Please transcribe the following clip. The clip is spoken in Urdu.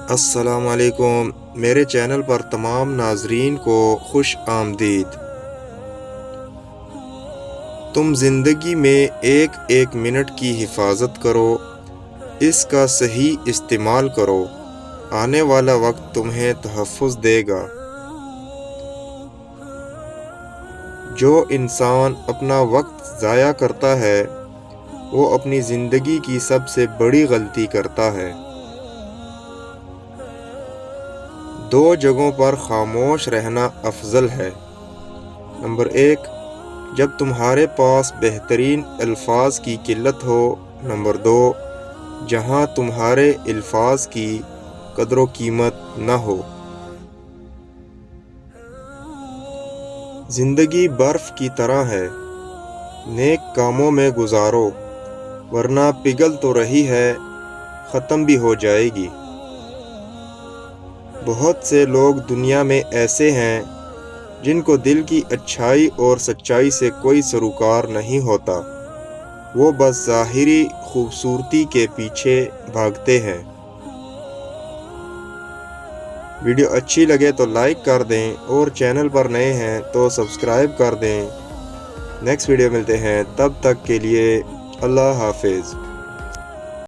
السلام علیکم میرے چینل پر تمام ناظرین کو خوش آمدید۔ تم زندگی میں ایک ایک منٹ کی حفاظت کرو، اس کا صحیح استعمال کرو، آنے والا وقت تمہیں تحفظ دے گا۔ جو انسان اپنا وقت ضائع کرتا ہے وہ اپنی زندگی کی سب سے بڑی غلطی کرتا ہے۔ دو جگہوں پر خاموش رہنا افضل ہے۔ نمبر 1، جب تمہارے پاس بہترین الفاظ کی قلت ہو۔ نمبر 2، جہاں تمہارے الفاظ کی قدر و قیمت نہ ہو۔ زندگی برف کی طرح ہے، نیک کاموں میں گزارو، ورنہ پگھل تو رہی ہے، ختم بھی ہو جائے گی۔ بہت سے لوگ دنیا میں ایسے ہیں جن کو دل کی اچھائی اور سچائی سے کوئی سروکار نہیں ہوتا، وہ بس ظاہری خوبصورتی کے پیچھے بھاگتے ہیں۔ ویڈیو اچھی لگے تو لائک کر دیں اور چینل پر نئے ہیں تو سبسکرائب کر دیں۔ نیکسٹ ویڈیو ملتے ہیں، تب تک کے لیے اللہ حافظ۔